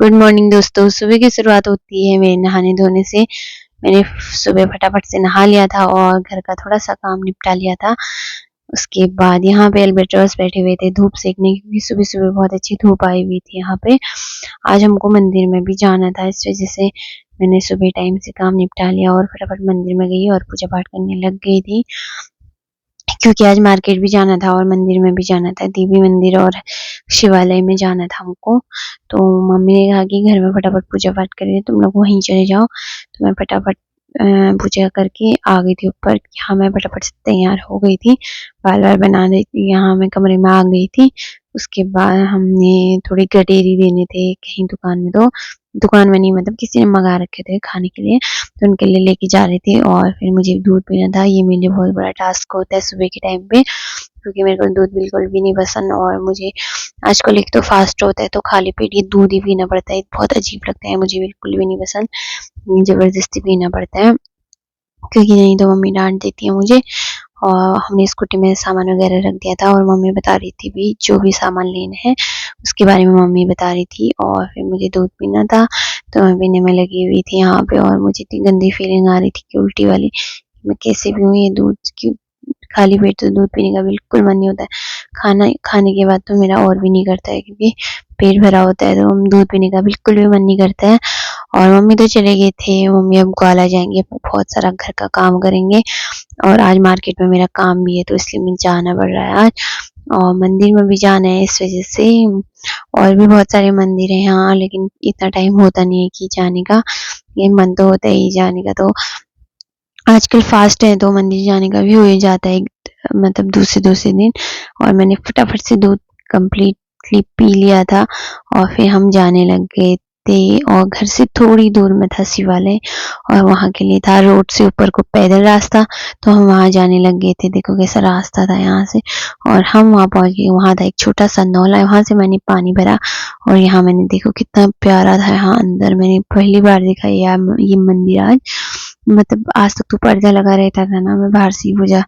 Good morning दोस्तों। सुबह की शुरुआत होती है मेरे नहाने धोने से। मैंने सुबह फटाफट से नहा लिया था और घर का थोड़ा सा काम निपटा लिया था। उसके बाद यहाँ पे अल्बाट्रॉस बैठे हुए थे धूप सेकने, क्योंकि सुबह सुबह बहुत अच्छी धूप आई हुई थी यहाँ पे। आज हमको मंदिर में भी जाना था, इस वजह से मैंने सुबह टाइम से काम निपटा लिया और फटाफट मंदिर में गई और पूजा पाठ करने लग गई थी, क्योंकि आज मार्केट भी जाना था और मंदिर में भी जाना था। देवी मंदिर और शिवालय में जाना था हमको। तो मम्मी ने कहा कि घर में फटाफट पूजा पाठ करें, तुम लोग वहीं चले जाओ। तो मैं फटाफट पूजा करके आ गई थी ऊपर। यहाँ मैं फटाफट से तैयार हो गई थी, बाल बाल बना रही थी, यहाँ मैं कमरे में आ गई थी। उसके बाद हमने थोड़ी गडेरी देने थे कहीं दुकान में, तो दुकान में नहीं, मतलब किसी ने मंगा रखे थे खाने के लिए, तो उनके लिए लेके जा रही थी। और फिर मुझे दूध पीना था। ये मेरे लिए बहुत बड़ा टास्क होता है सुबह के टाइम पे, क्योंकि मेरे को दूध बिल्कुल भी नहीं पसंद। और मुझे आजकल एक तो फास्ट होता है, तो खाली पेट ये दूध ही पीना पड़ता है, बहुत अजीब लगता है, मुझे बिल्कुल भी नहीं पसंद। जबरदस्ती पीना पड़ता है, क्योंकि नहीं तो मम्मी डांट देती है मुझे। और हमने स्कूटी में सामान वगैरह रख दिया था और मम्मी बता रही थी भी जो भी सामान लेना है उसके बारे में मम्मी बता रही थी। और फिर मुझे दूध पीना था, तो मैं पीने में लगी हुई थी यहाँ पे। और मुझे इतनी गंदी फीलिंग आ रही थी कि उल्टी वाली, मैं कैसे पीऊँ ये दूध, क्यों खाली पेट तो दूध पीने का बिल्कुल मन नहीं होता है। खाना खाने के बाद तो मेरा और भी नहीं करता है, क्योंकि पेट भरा होता है, तो दूध पीने का बिल्कुल भी मन नहीं करता है। और मम्मी तो चले गए थे, मम्मी अब ग्वाला जाएंगे, बहुत सारा घर का काम करेंगे। और आज मार्केट में मेरा काम भी है, तो इसलिए मुझे जाना पड़ रहा है आज। और मंदिर में भी जाना है, इस वजह से। और भी बहुत सारे मंदिर हैं यहाँ, लेकिन इतना टाइम होता नहीं है कि जाने का। ये मन तो होता है ही जाने का, तो आजकल फास्ट है तो मंदिर जाने का भी हो ही जाता है, मतलब दूसरे दूसरे दिन। और मैंने फटाफट से दूध कंप्लीटली पी लिया था और फिर हम जाने लग गए थे। और घर से थोड़ी दूर में था शिवालय, और वहाँ के लिए था रोड से ऊपर को पैदल रास्ता, तो हम वहाँ जाने लग गए थे। देखो कैसा रास्ता था यहाँ से, और हम वहाँ पहुँच गए। वहाँ था एक छोटा सा नौला, वहाँ से मैंने पानी भरा। और यहाँ मैंने देखो कितना प्यारा था, यहाँ अंदर मैंने पहली बार देखा ये मंदिर आज। मतलब आज तक तो पर्दा लगा रहता था ना, मैं बाहर से ही पूजा,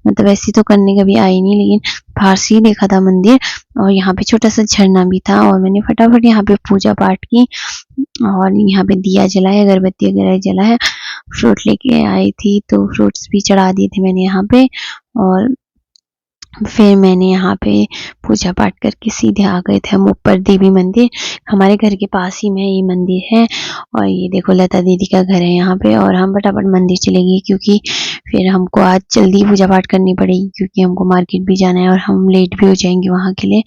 मतलब ऐसी तो करने कभी आई नहीं, लेकिन बाहर से ही देखा था मंदिर। और यहाँ पे छोटा सा झरना भी था, और मैंने फटाफट यहाँ पे पूजा पाठ की और यहाँ पे दिया जलाया, अगरबत्ती वगैरह जलाया, फ्रूट लेके आई थी तो फ्रूट्स भी चढ़ा दिए थे मैंने यहाँ पे। और फिर मैंने यहाँ पे पूजा पाठ करके सीधे आ गए थे हम ऊपर देवी मंदिर। हमारे घर के पास ही में ये मंदिर है। और ये देखो लता दीदी का घर है यहाँ पे। और हम फटाफट मंदिर चले गए, क्योंकि फिर हमको आज जल्दी पूजा पाठ करनी पड़ेगी, क्योंकि हमको मार्केट भी जाना है और हम लेट भी हो जाएंगे वहाँ के लिए।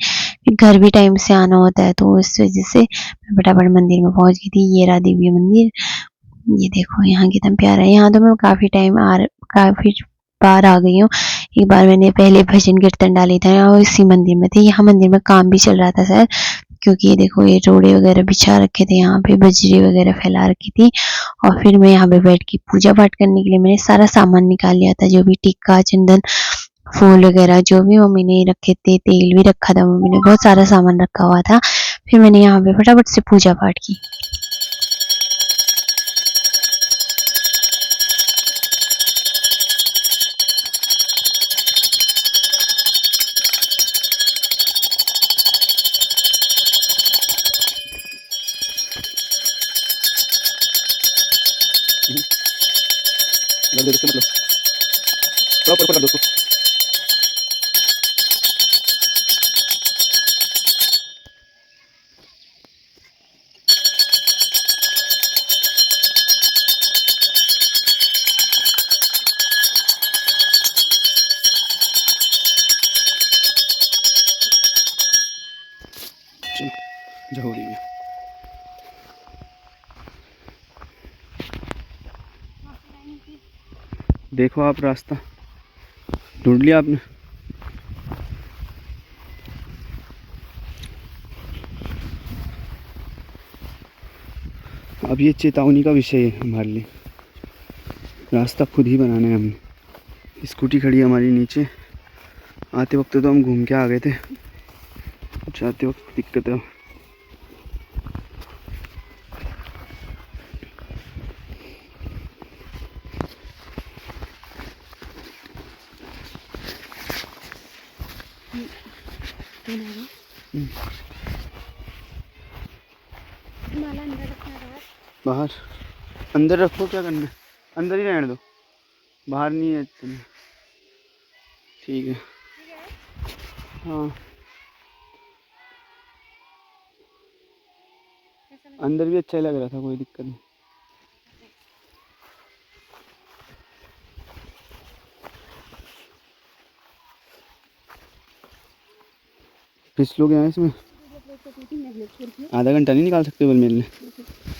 फिर घर भी टाइम से आना होता है, तो इस वजह से मैं फटाफट मंदिर में पहुँच गई थी। ये रहा देवी मंदिर। ये देखो यहाँ कितना प्यारा है। यहाँ तो मैं काफी बार आ गई हूँ। एक बार मैंने पहले भजन कीर्तन डाले थे और इसी मंदिर में थे। यहाँ मंदिर में काम भी चल रहा था शायद, क्योंकि ये देखो ये रोड़े वगैरह बिछा रखे थे, यहाँ पे बजरी वगैरह फैला रखी थी। और फिर मैं यहाँ पे बैठ के पूजा पाठ करने के लिए मैंने सारा सामान निकाल लिया था, जो भी टिक्का चंदन फूल वगैरह जो भी मम्मी ने रखे थे, तेल भी रखा था, मम्मी ने बहुत सारा सामान रखा हुआ था। फिर मैंने यहाँ पे फटाफट से पूजा पाठ की। मतलब थोड़ा ऊपर कर दो उसको। जाओ रही है। देखो आप रास्ता ढूंढ लिया आपने। अब ये चेतावनी का विषय है हमारे लिए, रास्ता खुद ही बनाना है हमने। स्कूटी खड़ी है हमारी नीचे। आते वक्त तो हम घूम के आ गए थे, जाते वक्त दिक्कत है। बाहर अंदर रखो, क्या करना है, अंदर ही रहने दो, बाहर नहीं है तुम। ठीक है। हाँ अंदर भी अच्छा ही लग रहा था, कोई दिक्कत नहीं। फिसलोगे यहाँ इसमें, आधा घंटा नहीं निकाल सकते बल मिलने,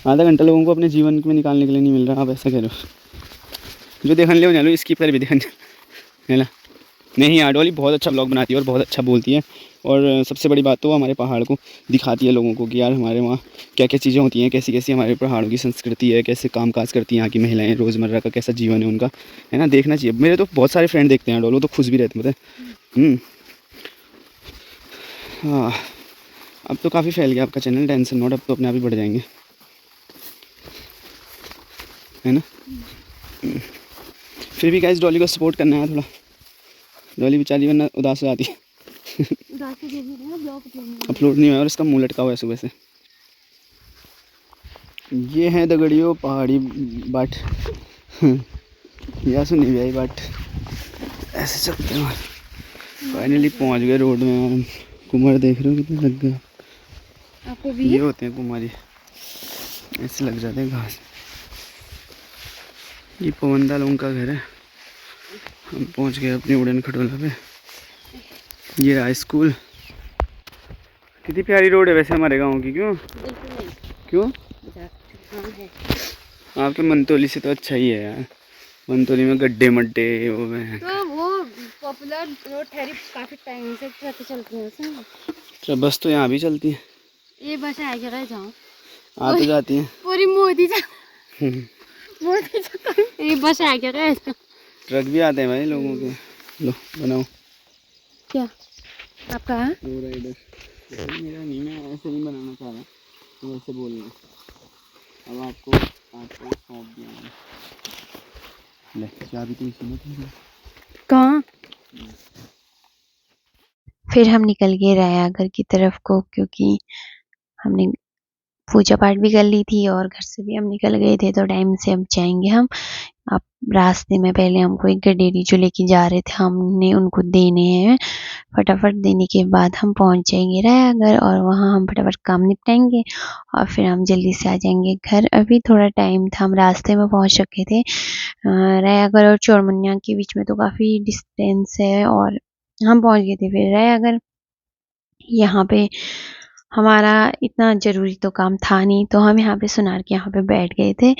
आधा घंटा लोगों को अपने जीवन में निकालने के लिए नहीं मिल रहा, आप ऐसा कह रहे हो। जो देखने ले लो स्किप कर भी देखने, है ना। नहीं यार डॉली बहुत अच्छा ब्लॉग बनाती है और बहुत अच्छा बोलती है, और सबसे बड़ी बात तो वो हमारे पहाड़ को दिखाती है लोगों को कि यार हमारे वहाँ क्या क्या चीज़ें होती हैं, कैसी कैसी हमारे पहाड़ों की संस्कृति है, कैसे कामकाज करती हैं यहाँ की महिलाएं, रोज़मर्रा का कैसा जीवन है उनका, है ना, देखना चाहिए। मेरे तो बहुत सारे फ्रेंड देखते हैं डॉलो, तो खुश भी रहते हैं, पता है। हाँ अब तो काफ़ी फैल गया आपका चैनल, टेंशन नोट, अब तो अपने आप ही बढ़ जाएंगे, है ना। फिर भी गाइस डॉली को सपोर्ट करना है थोड़ा, डॉली बेचारी वरना उदास हो जाती है। अपलोड नहीं हुआ और इसका मुँह लटका हुआ है सुबह से। ये है दगड़ियों पहाड़ी बाट, या सुनी भाई बाट, ऐसे चलते हैं। फाइनली पहुंच गए रोड में। कुमार देख रहे हो कितना लग गया आपको भी? ये होते हैं कुमारी, ऐसे लग जाते हैं घास। ये पवनदा लोगों का घर है। हम पहुंच गए अपनी उड़न खटोला पे। ये रहा स्कूल। कितनी प्यारी रोड है वैसे हमारे गांव की, क्यों क्यों? आपके मंतोली से तो अच्छा ही है यार, मंतोली में गड्ढे मड्ढे वो में तो वो पॉपुलर रोड ठहरी काफी टाइम से ट्रक चलती है उसमें। तो बस तो यहाँ भी चलती है, ये बस आ गया जाओ आ तो जाती है पूरी मोदी ये बस आ गया। ट्रक भी आते हैं भाई लोगों के। लो बनाओ क्या आपका है? मेरा नहीं, मैं ऐसे नहीं बनाना चाह रहा, तो वैसे बोलना। अब आपको सौंप दिया ले, चाबी तो इसी में थी। कहाँ? फिर हम निकल गए रायागढ़ की तरफ को, क्योंकि हमने पूजा पाठ भी कर ली थी और घर से भी हम निकल गए थे, तो टाइम से अब जाएंगे हम। अब रास्ते में पहले हमको एक गडेरी जो लेके जा रहे थे हमने उनको देने हैं, फटाफट देने के बाद हम पहुंच जाएंगे रायागढ़, और वहां हम फटाफट काम निपटाएंगे और फिर हम जल्दी से आ जाएंगे घर। अभी थोड़ा टाइम था, हम रास्ते में पहुंच चुके थे। रायागढ़ और चौरमुनिया के बीच में तो काफ़ी डिस्टेंस है और हम पहुंच गए थे फिर रायागढ़। यहाँ पे हमारा इतना ज़रूरी तो काम था नहीं, तो हम यहाँ पे सुनार के यहाँ पे बैठ गए थे।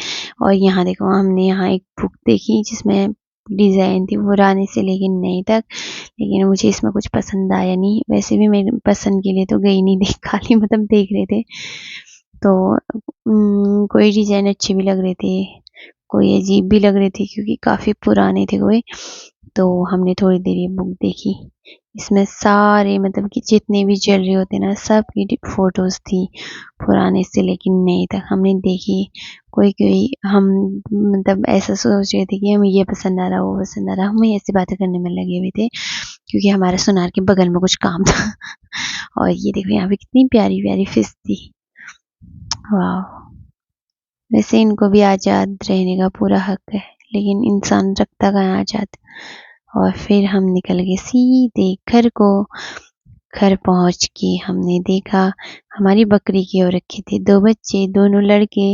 और यहाँ देखो हमने यहाँ एक बुक देखी जिसमें डिज़ाइन थी पुराने से लेके नए तक, लेकिन मुझे इसमें कुछ पसंद आया नहीं। वैसे भी मेरी पसंद के लिए तो गई नहीं थी, खाली मतलब देख रहे थे, तो कोई डिज़ाइन अच्छे भी लग रहे थे, कोई अजीब भी लग रहे थे क्योंकि काफ़ी पुराने थे कोई। तो हमने थोड़ी देर ये बुक देखी, इसमें सारे मतलब कि जितने भी ज्वेलरी होते ना सब की फ़ोटोज़ थी, पुराने से लेके नए तक हमने देखी। कोई कोई हम मतलब ऐसा सोच रहे थे कि हमें ये पसंद आ रहा वो पसंद आ रहा, हम ऐसी बातें करने में लगे हुए थे क्योंकि हमारे सुनार के बगल में कुछ काम था। और ये देखो यहाँ पे कितनी प्यारी प्यारी फिश थी, वाह। वैसे इनको भी आज़ाद रहने का पूरा हक है, लेकिन इंसान रखता कहाँ आज़ाद। और फिर हम निकल गए सीधे घर को। घर पहुंच के हमने देखा हमारी बकरी की ओर रखे थे 2 बच्चे, दोनों लड़के।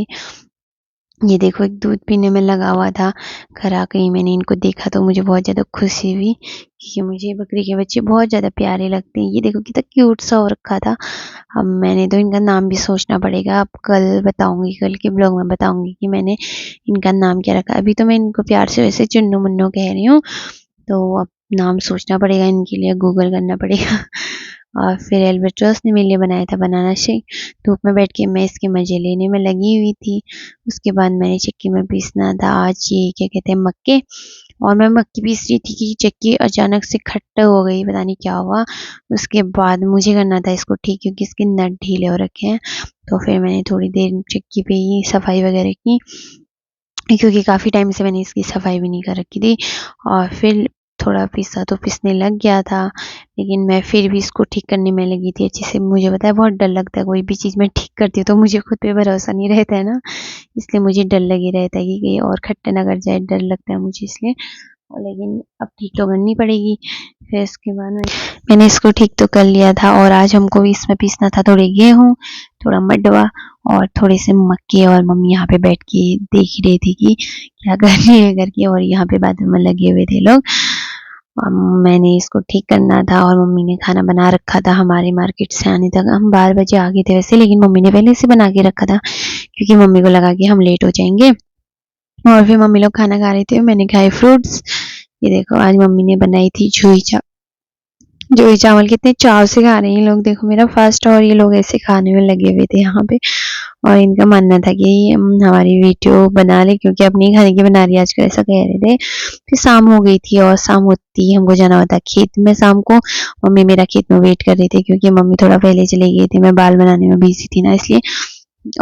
ये देखो एक दूध पीने में लगा हुआ था। घर आके ही मैंने इनको देखा तो मुझे बहुत ज़्यादा खुशी हुई क्योंकि मुझे बकरी के बच्चे बहुत ज़्यादा प्यारे लगते हैं। ये देखो कितना क्यूट सा हो रखा था। अब मैंने तो इनका नाम भी सोचना पड़ेगा, अब कल बताऊंगी, कल के ब्लॉग में बताऊंगी कि मैंने इनका नाम क्या रखा। अभी तो मैं इनको प्यार से वैसे चुन्नू मुन्नू कह रही हूँ, तो अब नाम सोचना पड़ेगा इनके लिए, गूगल करना पड़ेगा। और फिर एल्बर्टोस ने मेरे लिए बनाया था बनाना शेक। धूप में बैठ के मैं इसके मज़े लेने में लगी हुई थी। उसके बाद मैंने चक्की में पीसना था आज ये क्या कहते हैं मक्के, और मैं मक्की पीस रही थी कि चक्की अचानक से खट्टा हो गई, पता नहीं क्या हुआ। उसके बाद मुझे करना था इसको ठीक क्योंकि इसके नट ढीले हो रखे हैं। तो फिर मैंने थोड़ी देर चक्की पे ही सफाई वगैरह की क्योंकि काफ़ी टाइम से मैंने इसकी सफाई भी नहीं कर रखी थी। और फिर थोड़ा पिसा तो पिसने लग गया था, लेकिन मैं फिर भी इसको ठीक करने में लगी थी अच्छे से। मुझे पता है बहुत डर लगता है कोई भी चीज़ मैं ठीक करती हूँ तो मुझे खुद पे भरोसा नहीं रहता है ना, इसलिए मुझे डर लगे रहता है कि कहीं और खट्टा ना कर जाए, डर लगता है मुझे इसलिए। और लेकिन अब ठीक तो करनी पड़ेगी। फिर इसके बाद मैंने इसको ठीक तो कर लिया था और आज हमको इसमें पीसना था थोड़े गेहूँ, थोड़ा मडवा और थोड़े से मक्के। और मम्मी यहाँ पे बैठ के देख ही रही थी कि क्या कर रही है करके, और यहाँ पे बातों में लगे हुए थे लोग। और मैंने इसको ठीक करना था और मम्मी ने खाना बना रखा था। हमारे मार्केट से आने तक हम 12 बजे आ गए थे वैसे, लेकिन मम्मी ने पहले से बना के रखा था क्योंकि मम्मी को लगा कि हम लेट हो जाएंगे। और फिर मम्मी लोग खाना खा रहे थे, मैंने खाए फ्रूट्स। ये देखो आज मम्मी ने बनाई थी जुई चावल कितने चाव से खा रहे हैं लोग, देखो मेरा फर्स्ट और ये लोग ऐसे खाने में लगे हुए थे यहाँ पे। और इनका मानना था कि हमारी वीडियो बना ले क्योंकि अपनी खाने की बना रही है आजकल, ऐसा कह रहे थे। फिर शाम हो गई थी और शाम होती हमको जाना होता खेत में शाम को। मम्मी मेरा खेत में वेट कर रही थी क्योंकि मम्मी थोड़ा पहले चले गई थी, मैं बाल बनाने में बिजी थी ना इसलिए।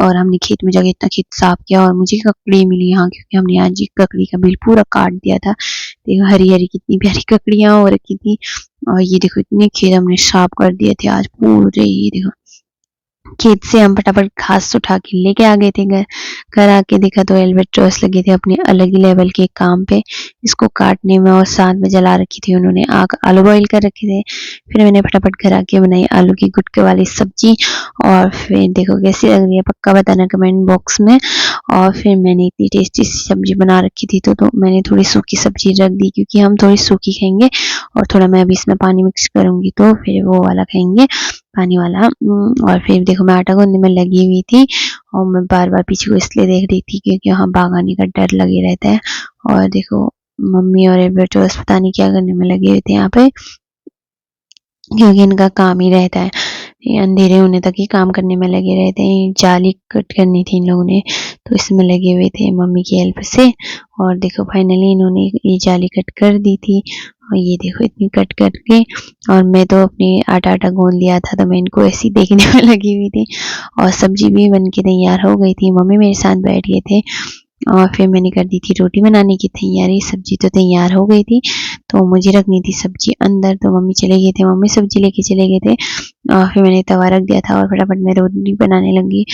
और हमने खेत में जाके इतना खेत साफ किया और मुझे ककड़ी मिली यहाँ, क्योंकि हमने आज ककड़ी का बिल पूरा काट दिया था। देखो हरी हरी कितनी प्यारी ककड़ियाँ हो रखी थी। और ये देखो इतने खेत हमने साफ कर दिए थे आज पूरे। ये देखो खेत से हम फटाफट घास उठा के लेके आ गए थे घर आके देखा तो एल्बेट्रॉस लगे थे अपने अलग ही लेवल के काम पे इसको काटने में। और साथ में जला रखी थी उन्होंने आग, आलू बॉईल कर रखे थे। फिर मैंने फटाफट घर आके बनाई आलू की गुटके वाली सब्जी। और फिर देखो कैसी लग रही है पक्का बताना कमेंट बॉक्स में। और फिर मैंने इतनी टेस्टी सी सब्जी बना रखी थी तो मैंने थोड़ी सूखी सब्जी रख दी क्योंकि हम थोड़ी सूखी खाएंगे और थोड़ा मैं अभी इसमें पानी मिक्स करूंगी तो फिर वो वाला खाएंगे पानी वाला। और फिर देखो मैं आटा गूंदने में लगी हुई थी और मैं बार बार पीछे को इसलिए देख रही थी क्योंकि वहाँ बाघ आने का डर लगे रहता है। और देखो मम्मी और एल्बर्टोस पता नहीं क्या करने में लगे हुए थे यहाँ पे, क्योंकि इनका काम ही रहता है ये अंधेरे होने तक ही काम करने में लगे रहते हैं। जाली कट करनी थी इन लोगों ने तो इसमें लगे हुए थे मम्मी की हेल्प से। और देखो फाइनली इन्होंने ये जाली कट कर दी थी और ये देखो इतनी कट करके। और मैं तो अपने आटा गूंद लिया था तो मैं इनको ऐसी देखने में लगी हुई थी। और सब्जी भी बन के तैयार हो गई थी, मम्मी मेरे साथ बैठ गए थे। और फिर मैंने कर दी थी रोटी बनाने की तैयारी। सब्जी तो तैयार हो गई थी तो मुझे रखनी थी सब्जी अंदर, तो मम्मी चले गए थे, मम्मी सब्जी लेके चले गए थे। और फिर मैंने तवा रख दिया था और फटाफट मैं रोटी बनाने लगी।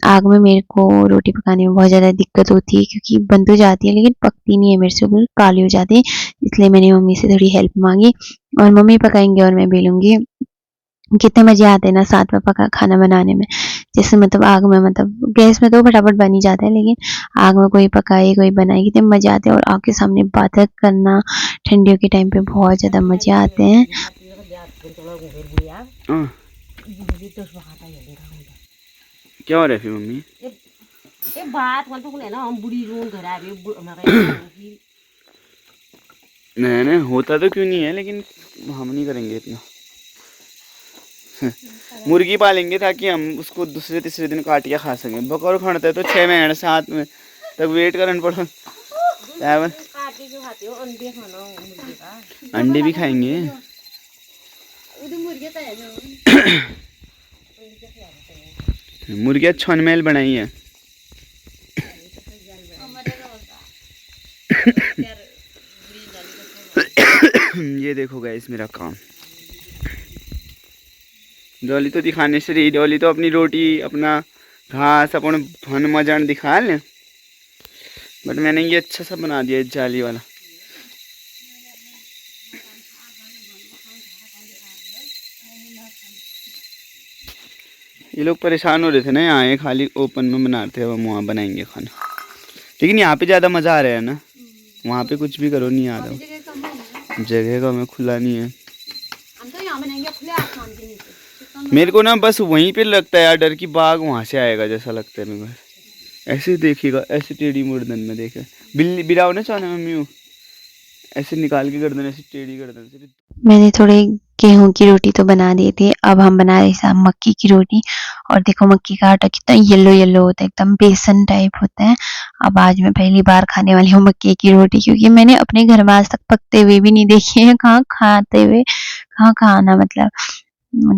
आग में मेरे को रोटी पकाने में बहुत ज़्यादा दिक्कत होती है क्योंकि बन तो जाती है लेकिन पकती नहीं है मेरे से, बिल्कुल काली हो जाती है। इसलिए मैंने मम्मी से थोड़ी हेल्प मांगी और मम्मी पकाएंगे और मैं बेलूंगी। कितने मजे आते हैं ना साथ में पका खाना बनाने में। जैसे मतलब आग में, मतलब गैस में तो फटाफट बन ही जाता है लेकिन आग में कोई पकाए कोई बनाए कितने मजे आते हैं। और आग के सामने बातें करना ठंडियों के टाइम पे बहुत ज़्यादा मजे आते हैं। क्या हो रहा है फिर मम्मी? ये बात तो ना हम बुढ़ी रोन घर आ रही नहीं होता तो क्यों नहीं है, लेकिन हम नहीं करेंगे इतना। मुर्गी पालेंगे ताकि हम उसको दूसरे तीसरे दिन काट के खा सकें। बकौर खाते है तो 6 महीने 7 में तक वेट करना पड़ो। अंडे भी खाएंगे। मुर्गियाँ छनमेल बनाई है। ये देखो गाइस मेरा काम। डोली तो दिखाने से रही, डोली तो अपनी रोटी अपना घास अपन फन मजान दिखा ले, बट मैंने ये अच्छा सा बना दिया जाली वाला। ये लोग परेशान हो रहे थे ना, यहाँ ये खाली ओपन में बना रहे थे, अब हम वहाँ बनाएंगे खाना। लेकिन यहाँ पे ज़्यादा मज़ा आ रहा है ना, वहाँ पे कुछ भी करो नहीं आ रहा, जगह का हमें खुला नहीं है। मेरे को ना बस वहीं पे लगता है यार डर की बाघ वहाँ से आएगा जैसा लगता है मेरे को। ऐसे देखिएगा, ऐसे टेढ़ी मुर्दन में देखे बिल्ली बिराव ना चाहना मम्मी ऐसे निकाल के गर्दन, ऐसे टेढ़ी गर्दन से। मैंने थोड़े गेहूं की रोटी तो बना दी थी, अब हम बना रहे हैं मक्की की रोटी। और देखो मक्की का आटा कितना येलो येलो होता है, एकदम बेसन टाइप होता है। अब आज मैं पहली बार खाने वाली हूँ मक्की की रोटी, क्योंकि मैंने अपने घर में आज तक पकते हुए भी नहीं देखी है, कहाँ खाते हुए कहाँ खाना मतलब।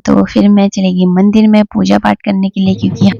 तो फिर मैं चली गई मंदिर में पूजा पाठ करने के लिए, क्योंकि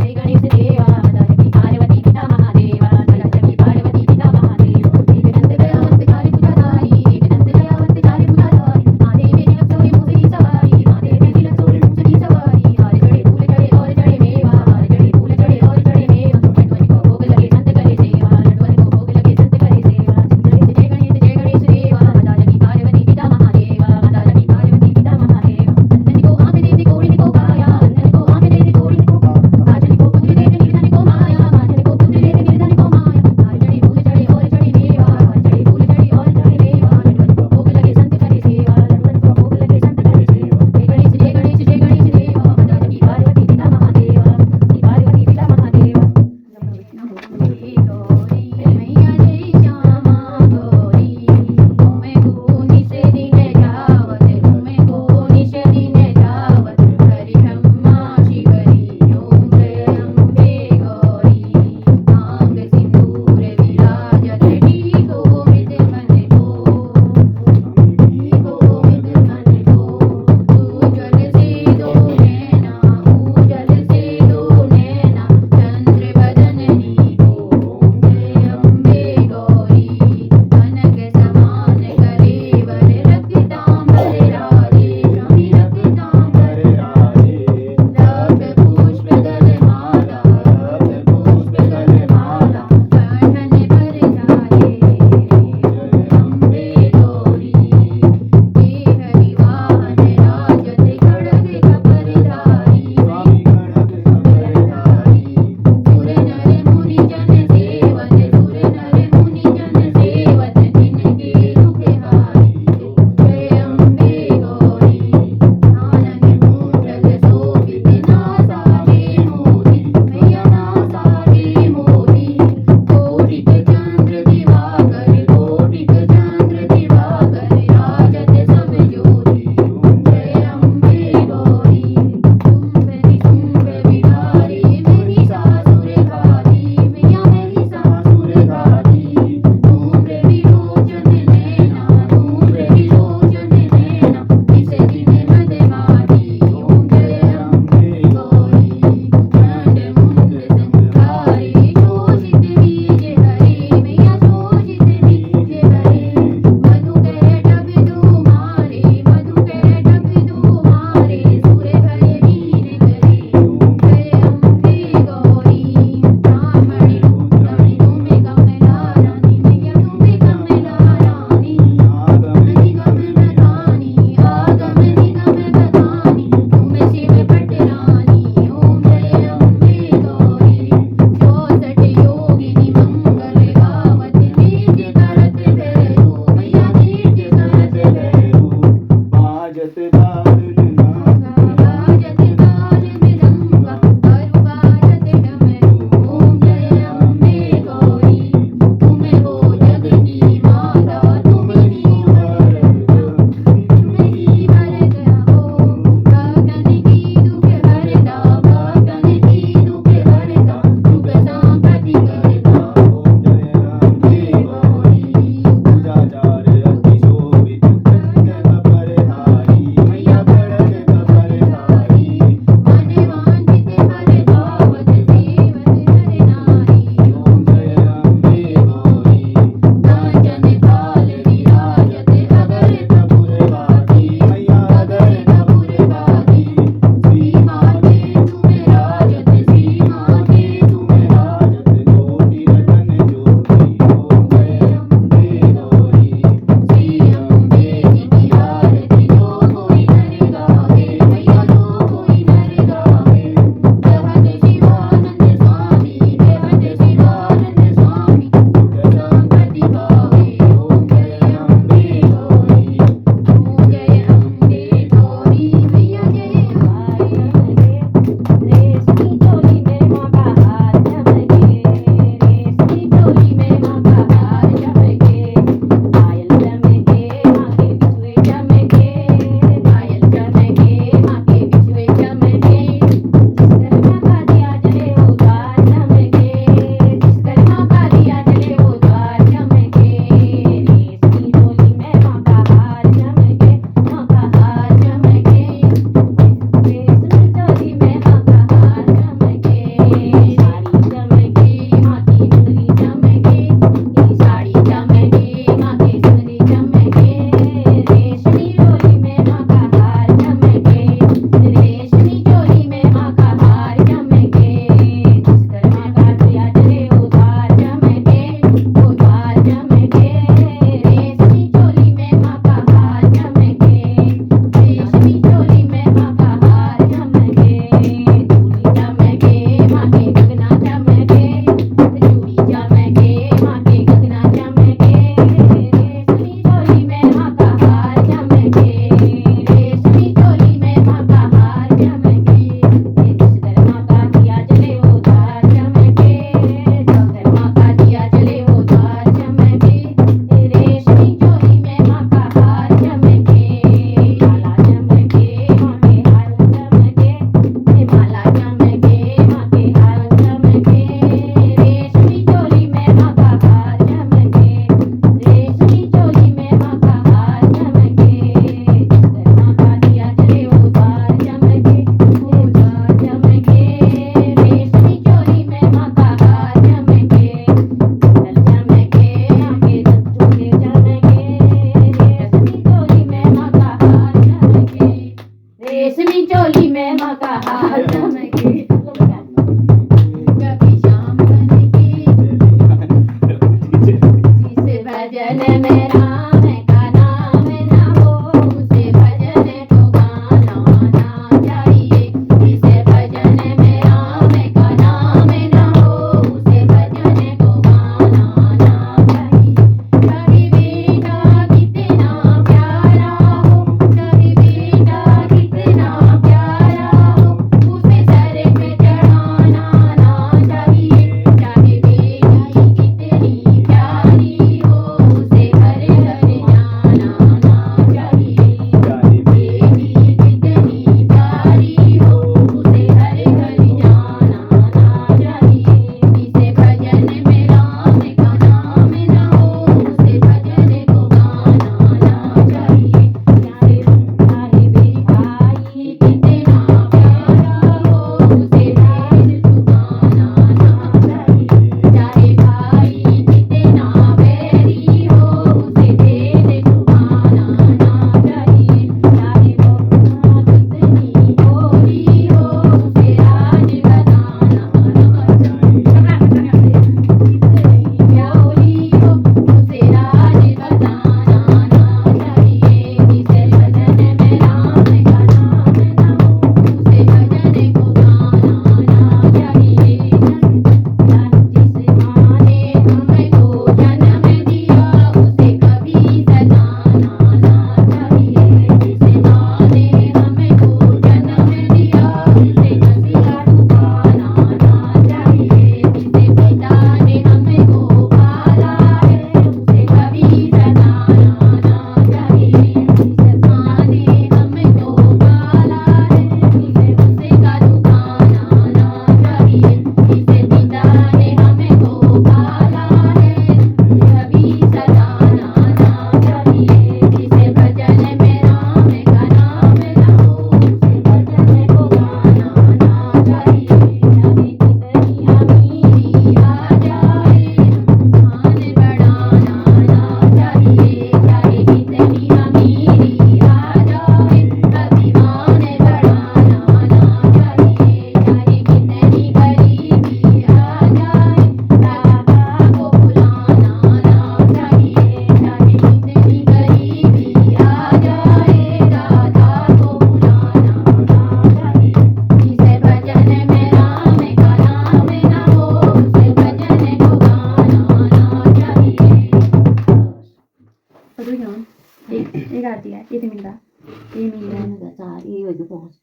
चार ये हो गए पहुंच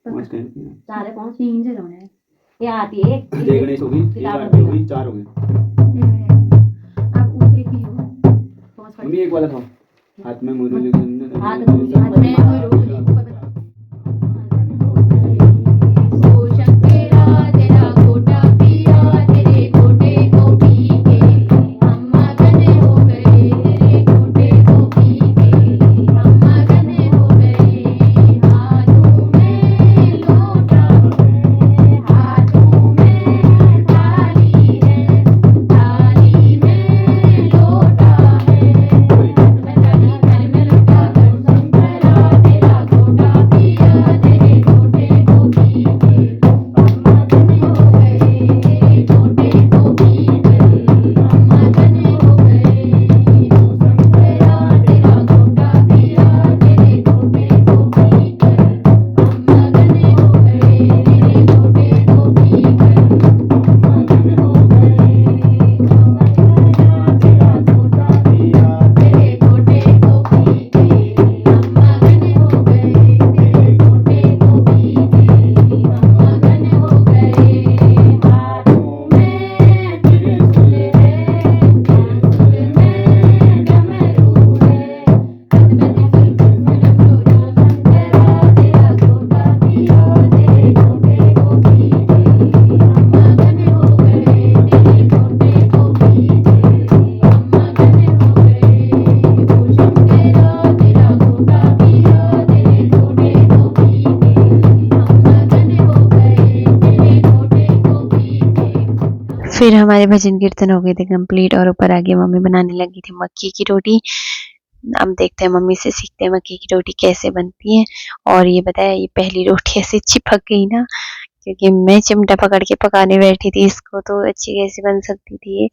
पहुंच गए हैं। चार है पहुंच 3 जन होने हैं। ये आती है जय गणेश हो गई, एक किताब आरती हो गई, 4 हो गए। आप ऊपर की हो पहुंच मम्मी एक वाला खाओ, हाथ में मुरली हाथ में मुरली, हाथ में फिर हमारे भजन कीर्तन हो गए थे कंप्लीट और ऊपर आगे मम्मी बनाने लगी थी मक्की की रोटी। हम देखते हैं मम्मी से सीखते हैं मक्की की रोटी कैसे बनती है। और ये बताया ये पहली रोटी ऐसे चिपक गई ना, क्योंकि मैं चिमटा पकड़ के पकाने बैठी थी इसको, तो अच्छी कैसे बन सकती थी ये।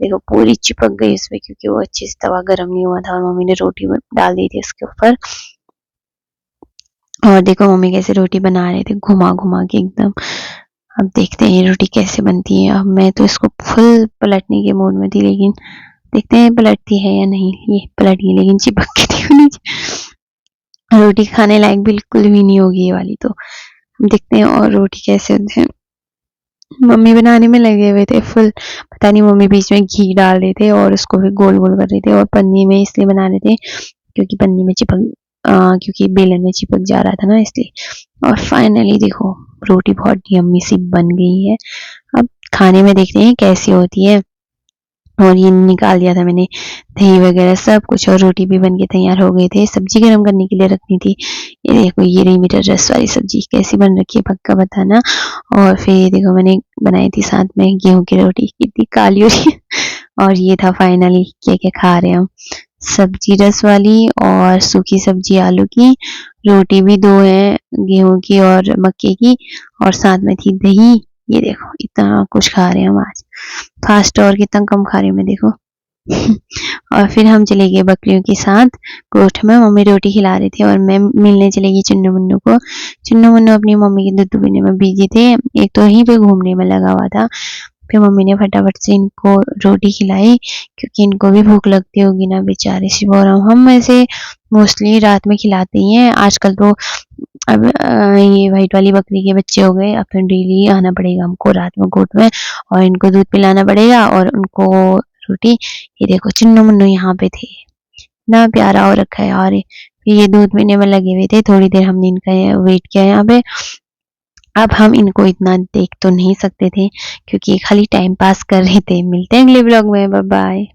देखो पूरी चिपक गई इसमें, क्योंकि वो अच्छे से तवा गर्म नहीं हुआ था और मम्मी ने रोटी डाल दी थी उसके ऊपर। और देखो मम्मी कैसे रोटी बना रहे थे घुमा घुमा के एकदम। अब देखते हैं ये रोटी कैसे बनती है। अब मैं तो इसको फुल पलटने के मूड में थी, लेकिन देखते हैं पलटती है या नहीं। ये पलट गई लेकिन चिपक के थी नीचे। रोटी खाने लायक बिल्कुल भी नहीं होगी ये वाली। तो देखते हैं और रोटी कैसे होते हैं। मम्मी बनाने में लगे हुए थे फुल, पता नहीं मम्मी बीच में घी डाल रहे थे और उसको भी गोल गोल कर रहे थे। और पन्नी में इसलिए बना रहे थे क्योंकि पन्नी में क्योंकि बेलन में चिपक जा रहा था ना, इसलिए। और फाइनली देखो रोटी बहुत यम्मी सी बन गई है। अब खाने में देखते हैं कैसी होती है। और ये निकाल दिया था मैंने दही वगैरह सब कुछ, और रोटी भी बन के तैयार हो गए थे। सब्जी गर्म करने के लिए रखनी थी। ये देखो ये रही मेरा रस वाली सब्जी, कैसी बन रखी है पक्का बताना। और फिर देखो मैंने बनाई थी साथ में गेहूं की रोटी, कितनी काली हो रही है। और ये था फाइनली क्या क्या खा रहे हैं हम। सब्जी रस वाली और सूखी सब्जी आलू की, रोटी भी 2 है गेहूं की और मक्के की, और साथ में थी दही। ये देखो इतना कुछ खा रहे हैं हम आज। फास्ट और कितना कम खा रही हूँ मैं देखो। और फिर हम चले गए बकरियों के साथ गोठ में। मम्मी रोटी खिला रही थी और मैं मिलने चले गई चुन्नू मुन्नू को। चुन्नू मुन्नू अपनी मम्मी के दूध पीने में बिजी थे, एक तो यहीं पे घूमने में लगा हुआ था। फिर मम्मी ने फटाफट से इनको रोटी खिलाई, क्योंकि इनको भी भूख लगती होगी ना बेचारे सी। और हम ऐसे मोस्टली रात में खिलाते ही हैं आजकल। तो अब ये व्हाइट वाली बकरी के बच्चे हो गए, अब तो डेली आना पड़ेगा हमको रात में गोट में, और इनको दूध पिलाना पड़ेगा और उनको रोटी। ये देखो चुन्नू मुन्नू यहाँ पे थे, ना प्यारा हो रखा है। और ये दूध पीने में लगे हुए थे। थोड़ी देर हमने इनका वेट किया यहाँ पे। अब हम इनको इतना देख तो नहीं सकते थे, क्योंकि खाली टाइम पास कर रहे थे। मिलते हैं अगले ब्लॉग में, बाय बाय।